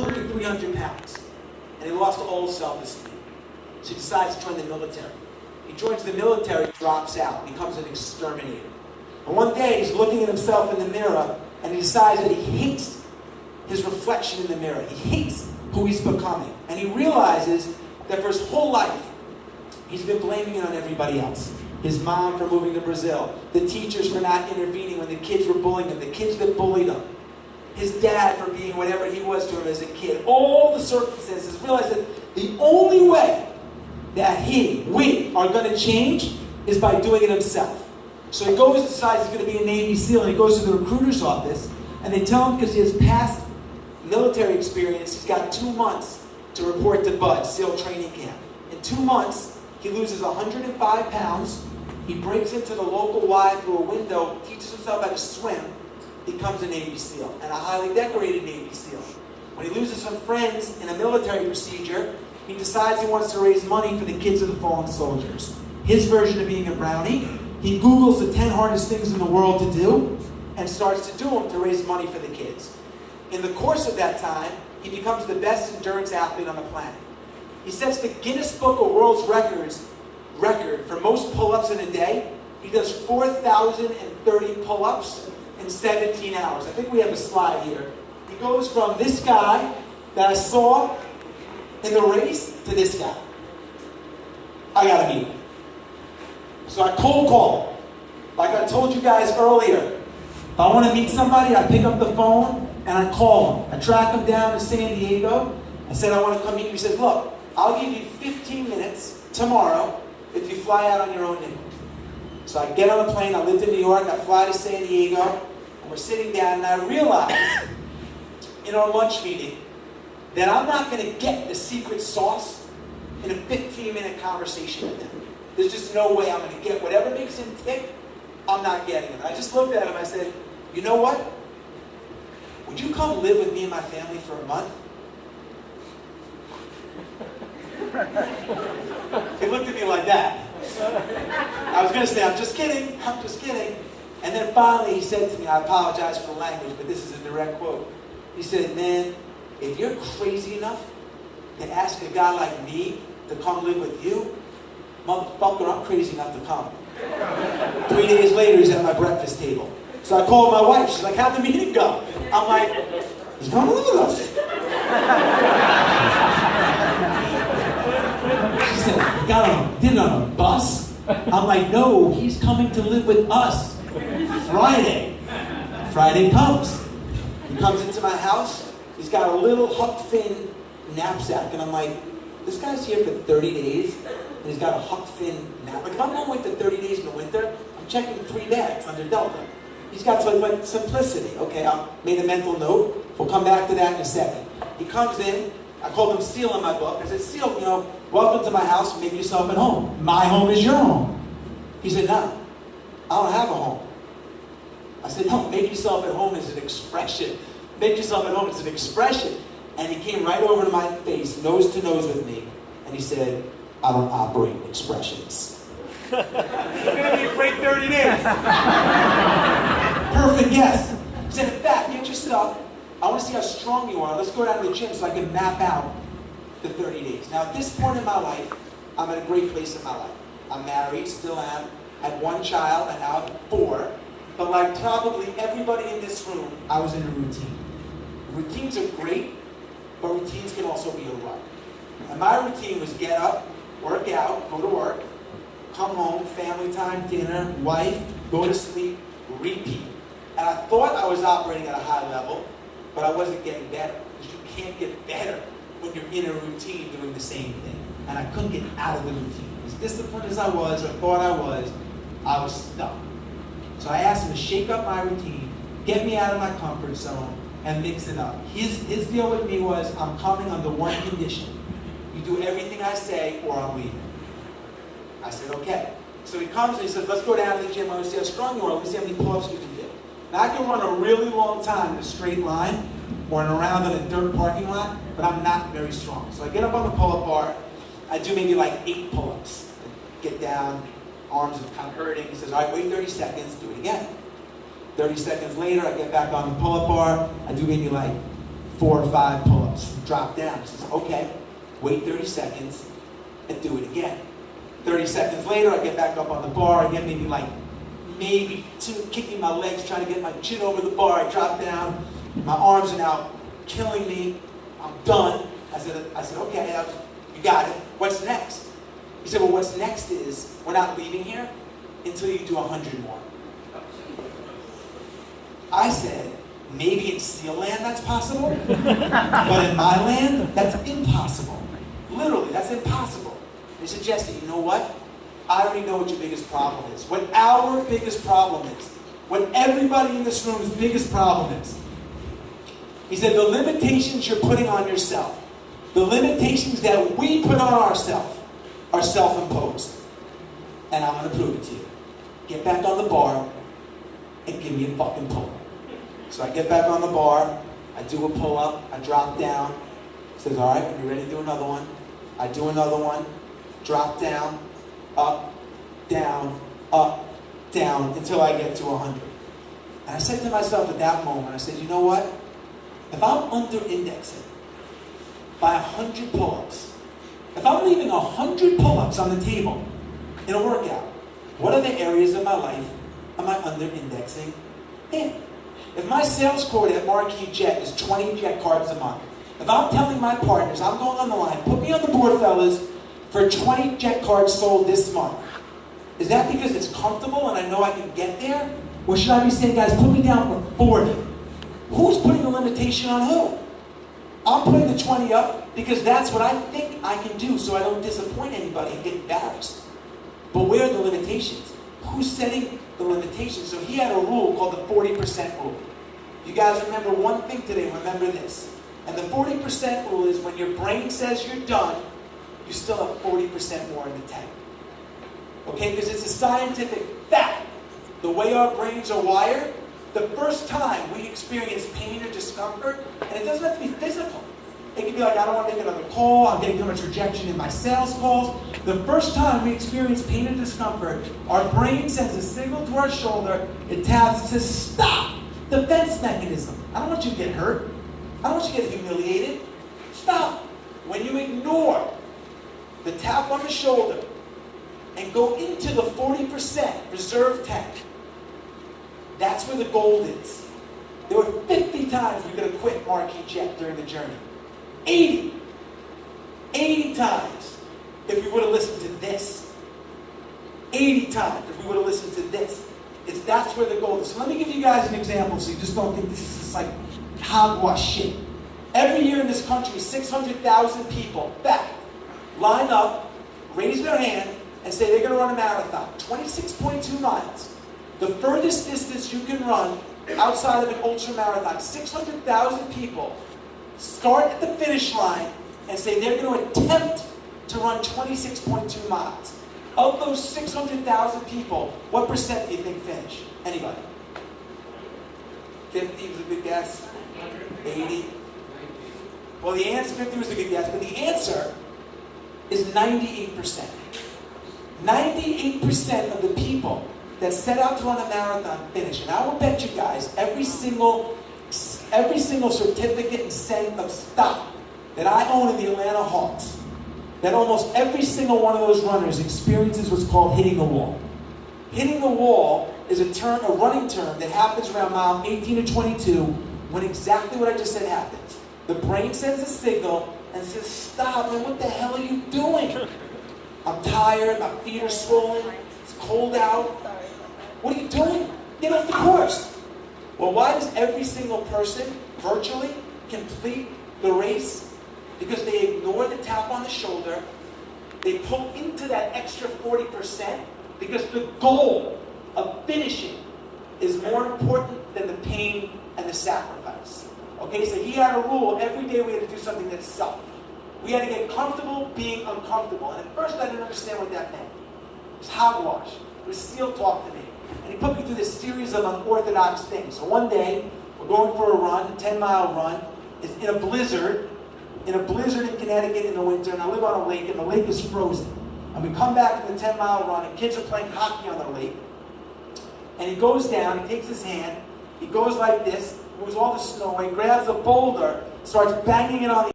200, 300 pounds. And he lost all self-esteem. So he decides to join the military. He joins the military, drops out, becomes an exterminator. And one day he's looking at himself in the mirror and he decides that he hates his reflection in the mirror. He hates who he's becoming. And he realizes that for his whole life, he's been blaming it on everybody else. His mom for moving to Brazil, the teachers for not intervening when the kids were bullying him, the kids that bullied him, his dad for being whatever he was to him as a kid. All the circumstances. Realize that the only way that we are going to change is by doing it himself. So he goes and decides he's going to be a Navy SEAL, and he goes to the recruiter's office, and they tell him because he has past military experience, he's got 2 months to report to BUD, SEAL training camp. In 2 months, he loses 105 pounds, he breaks into the local Y through a window, teaches himself how to swim, becomes a Navy SEAL, and a highly decorated Navy SEAL. When he loses some friends in a military procedure, he decides he wants to raise money for the kids of the fallen soldiers. His version of being a brownie, he Googles the 10 hardest things in the world to do and starts to do them to raise money for the kids. In the course of that time, he becomes the best endurance athlete on the planet. He sets the Guinness Book of World record for most pull-ups in a day. He does 4,030 pull-ups in 17 hours. I think we have a slide here. He goes from this guy that I saw in the race to this guy. I gotta meet him. So I cold call. Like I told you guys earlier, if I want to meet somebody, I pick up the phone and I call him. I track him down to San Diego. I said, I want to come meet you. He says, look, I'll give you 15 minutes tomorrow if you fly out on your own nickel. So I get on a plane. I lived in New York. I fly to San Diego. And we're sitting down, and I realize in our lunch meeting that I'm not going to get the secret sauce in a 15-minute conversation with him. There's just no way I'm going to get whatever makes him tick. I'm not getting it. I just looked at him. I said, you know what? Would you come live with me and my family for a month? He looked at me like that. I was going to say, I'm just kidding. I'm just kidding. And then finally he said to me, I apologize for the language, but this is a direct quote. He said, man, if you're crazy enough to ask a guy like me to come live with you, motherfucker, I'm crazy enough to come. 3 days later, he's at my breakfast table. So I called my wife. She's like, how'd the meeting go? I'm like, he's coming with us. She said, you got on dinner on a bus? I'm like, no, he's coming to live with us. Friday. Friday comes. He comes into my house. He's got a little Huck Finn knapsack. And I'm like, this guy's here for 30 days. And he's got a Huck Finn knapsack. Like, if I'm going away for 30 days in the winter, I'm checking 3 bags under Delta. He's got like simplicity. Okay, I made a mental note. We'll come back to that in a second. He comes in. I called him Seal in my book. I said, Seal, welcome to my house. Make yourself at home. My home is your home. He said, no, I don't have a home. I said, no, make yourself at home is an expression. Make yourself at home is an expression. And he came right over to my face, nose to nose with me. And he said, I don't operate expressions. It's going to be a great 30 days. Perfect guess. He said, in fact, get your stuff. I want to see how strong you are. Let's go down to the gym so I can map out the 30 days. Now, at this point in my life, I'm at a great place in my life. I'm married, still am. I had 1 child, and now I have 4. But like probably everybody in this room, I was in a routine. Routines are great, but routines can also be a rut. And my routine was get up, work out, go to work, come home, family time, dinner, wife, go to sleep, repeat. And I thought I was operating at a high level, but I wasn't getting better. Because you can't get better when you're in a routine doing the same thing. And I couldn't get out of the routine. As disciplined as I was, or thought I was stuck. So I asked him to shake up my routine, get me out of my comfort zone, and mix it up. His deal with me was, I'm coming under one condition. You do everything I say, or I'm leaving. I said, okay. So he comes and he says, let's go down to the gym. I want to see how strong you are. Let me see how many pull-ups you can do. Now, I can run a really long time in a straight line or in a round in a dirt parking lot, but I'm not very strong. So I get up on the pull-up bar. I do maybe like 8 pull-ups. Get down, arms are kind of hurting. He says, all right, wait 30 seconds, do it again. 30 seconds later, I get back on the pull-up bar. I do maybe like 4 or 5 pull-ups. drop down. He says, okay, wait 30 seconds and do it again. 30 seconds later, I get back up on the bar. I get maybe kicking my legs, trying to get my chin over the bar. I drop down. My arms are now killing me. I'm done. I said, okay, you got it. What's next? He said, well, what's next is we're not leaving here until you do 100 more. I said, maybe in SEAL land that's possible, but in my land, that's impossible. Literally, that's impossible. He said, Jesse, you know what? I already know what your biggest problem is. What our biggest problem is. What everybody in this room's biggest problem is. He said, the limitations you're putting on yourself, the limitations that we put on ourselves are self-imposed. And I'm going to prove it to you. Get back on the bar and give me a fucking pull. So I get back on the bar, I do a pull-up, I drop down. He says, all right, are you ready to do another one? I do another one, drop down, up, down, until I get to 100. And I said to myself at that moment, I said, you know what? If I'm under-indexing by 100 pull-ups, if I'm leaving 100 pull-ups on the table in a workout, what are the areas of my life am I under-indexing in? If my sales quota at Marquee Jet is 20 jet cards a month, if I'm telling my partners, I'm going on the line, put me on the board, fellas, for 20 jet cards sold this month, is that because it's comfortable and I know I can get there? Or should I be saying, guys, put me down for 40? Who's putting a limitation on who? I'm putting the 20 up because that's what I think I can do so I don't disappoint anybody and get embarrassed. But where are the limitations? Who's setting the limitations? So he had a rule called the 40% rule. You guys remember one thing today, remember this. And the 40% rule is when your brain says you're done, you still have 40% more in the tank. Okay, because it's a scientific fact. The way our brains are wired, the first time we experience pain or discomfort, and it doesn't have to be physical. It can be like, I don't want to make another call, I'm getting too much rejection in my sales calls. The first time we experience pain and discomfort, our brain sends a signal to our shoulder, it taps, it says, stop! Defense mechanism. I don't want you to get hurt. I don't want you to get humiliated. Stop! When you ignore the tap on the shoulder and go into the 40% reserve tank, that's where the gold is. There were 50 times we could have quit Marquee Jet during the journey. 80 times if we would have listened to this. 80 times if we would have listened to this. That's where the gold is. So let me give you guys an example so you just don't think this is just like hogwash shit. Every year in this country, 600,000 people, line up, raise their hand, and say they're going to run a marathon. 26.2 miles. The furthest distance you can run outside of an ultra marathon. 600,000 people start at the finish line and say they're going to attempt to run 26.2 miles. Of those 600,000 people, what percent do you think finish? Anybody? 50 was a good guess. 80? Well, the answer, 50 was a good guess, but the answer is 98%. 98% of the people that set out to run a marathon finish. And I will bet you guys, every single certificate and cent of stock that I own in the Atlanta Hawks, that almost every single one of those runners experiences what's called hitting the wall. Hitting the wall is a running term that happens around mile 18 to 22 when exactly what I just said happens. The brain sends a signal and says, stop, man, what the hell are you doing? I'm tired, my feet are swollen, it's cold out. What are you doing? Get off the course. Well, why does every single person virtually complete the race? Because they ignore the tap on the shoulder, they pull into that extra 40% because the goal of finishing is more important than the pain and the sacrifice. Okay, so he had a rule, every day we had to do something that sucked. We had to get comfortable being uncomfortable. And at first I didn't understand what that meant. It was hogwash. It was SEAL talk to me. And he put me through this series of unorthodox things. So one day, we're going for a run, a 10-mile run. It's in a blizzard in Connecticut in the winter, and I live on a lake, and the lake is frozen. And we come back from the 10-mile run, and kids are playing hockey on the lake. And he goes down, he takes his hand, he goes like this, moves all the snow away, grabs a boulder, starts banging it on the